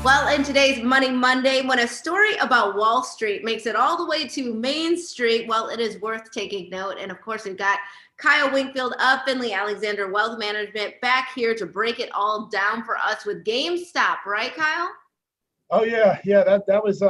Well, in today's Money Monday, when a story about Wall Street makes it all the way to Main Street, well, it is worth taking note. And of course, we've got Kyle Wingfield of Finley Alexander Wealth Management back here to break it all down for us with GameStop, right, Kyle? Oh yeah, that was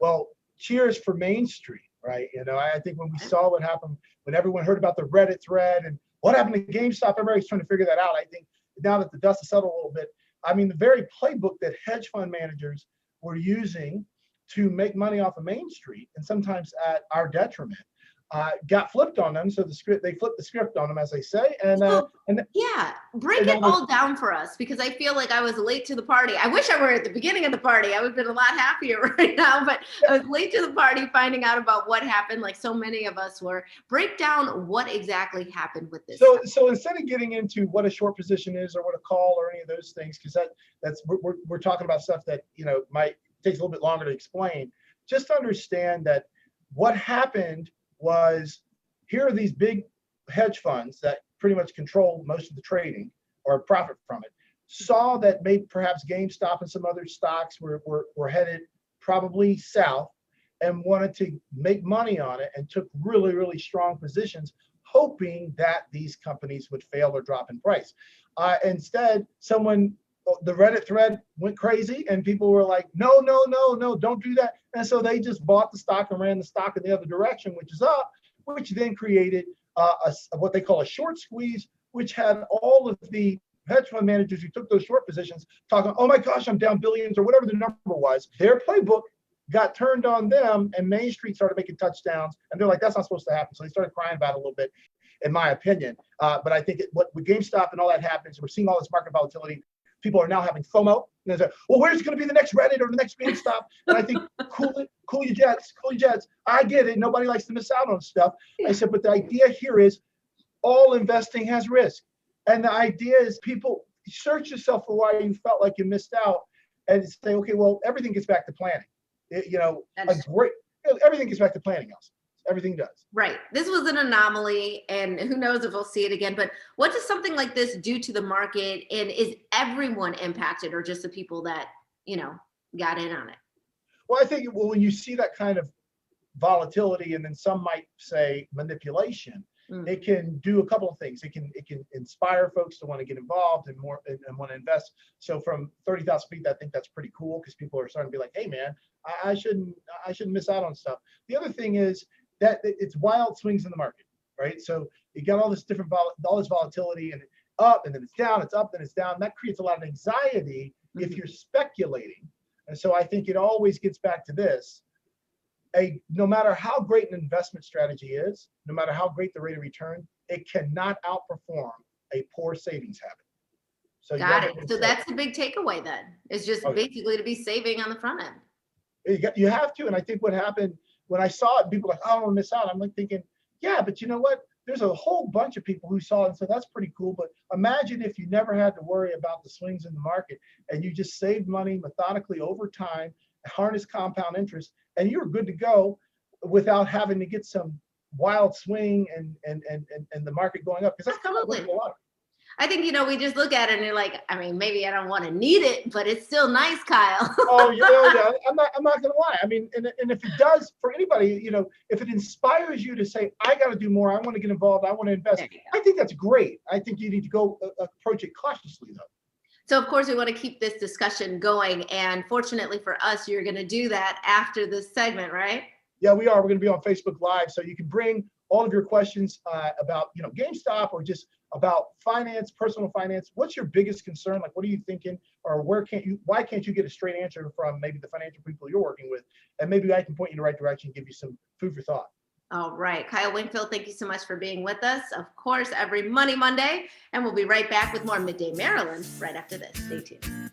well, cheers for Main Street, right? I think when we saw what happened, when everyone heard about the Reddit thread and what happened to GameStop, everybody's trying to figure that out. I think now that the dust has settled a little bit, I mean, the very playbook that hedge fund managers were using to make money off of Main Street, and sometimes at our detriment, got flipped on them. So they flipped the script on them, as they say. Break it all down for us, because I feel like I was late to the party. I wish I were at the beginning of the party. I would have been a lot happier right now, but I was late to the party finding out about what happened, like so many of us were. Break down what exactly happened with this. So instead of getting into what a short position is or what a call or any of those things, because we're talking about stuff that might take a little bit longer to explain. Just understand that what happened was, here are these big hedge funds that pretty much control most of the trading or profit from it, saw that maybe perhaps GameStop and some other stocks were headed probably south and wanted to make money on it, and took really, really strong positions, hoping that these companies would fail or drop in price. Instead, the Reddit thread went crazy and people were like, no, don't do that. And so they just bought the stock and ran the stock in the other direction, which is up, which then created what they call a short squeeze, which had all of the hedge fund managers who took those short positions talking, oh my gosh, I'm down billions, or whatever the number was. Their playbook got turned on them, and Main Street started making touchdowns, and they're like, that's not supposed to happen. So they started crying about it a little bit, in my opinion. But I think with GameStop and all that happens, we're seeing all this market volatility. People are now having FOMO. And they're like, well, where's going to be the next Reddit or the next GameStop? And I think, cool your jets. I get it. Nobody likes to miss out on stuff. I said, but the idea here is all investing has risk. And the idea is, people search yourself for why you felt like you missed out, and say, okay, well, everything gets back to planning. Everything gets back to planning else. Everything does. Right. This was an anomaly, and who knows if we'll see it again. But what does something like this do to the market? And is everyone impacted, or just the people that, got in on it? Well, I think when you see that kind of volatility, and then some might say manipulation, it can do a couple of things. It can inspire folks to want to get involved and want to invest. So from 30,000 feet, I think that's pretty cool, because people are starting to be like, hey man, I shouldn't miss out on stuff. The other thing is that it's wild swings in the market, right? So you got all this volatility, and up and then it's down, it's up, then it's down. That creates a lot of anxiety if you're speculating. And so I think it always gets back to this. No matter how great an investment strategy is, no matter how great the rate of return, it cannot outperform a poor savings habit. So got it. So that's the big takeaway then, is just basically to be saving on the front end. You have to. And I think what happened when I saw it, people were like, oh, I'm gonna miss out. I'm like thinking, yeah, but you know what? There's a whole bunch of people who saw it and said, that's pretty cool. But imagine if you never had to worry about the swings in the market, and you just saved money methodically over time, harness compound interest, and you're good to go without having to get some wild swing and the market going up. Because that's kind of like a lot. I think, we just look at it and you're like, I mean, maybe I don't want to need it, but it's still nice, Kyle. Yeah. I'm not gonna lie. I mean, and if it does for anybody, if it inspires you to say, I got to do more, I want to get involved, I want to invest, I think that's great. I think you need to go approach it cautiously, though. So, of course, we want to keep this discussion going. And fortunately for us, you're going to do that after this segment, right? Yeah, we are. We're going to be on Facebook Live. So you can bring all of your questions about, GameStop, or just about finance, personal finance. What's your biggest concern? Like, what are you thinking? Or why can't you get a straight answer from maybe the financial people you're working with? And maybe I can point you in the right direction and give you some food for thought. All right. Kyle Wingfield, thank you so much for being with us. Of course, every Money Monday. And we'll be right back with more Midday Maryland right after this. Stay tuned.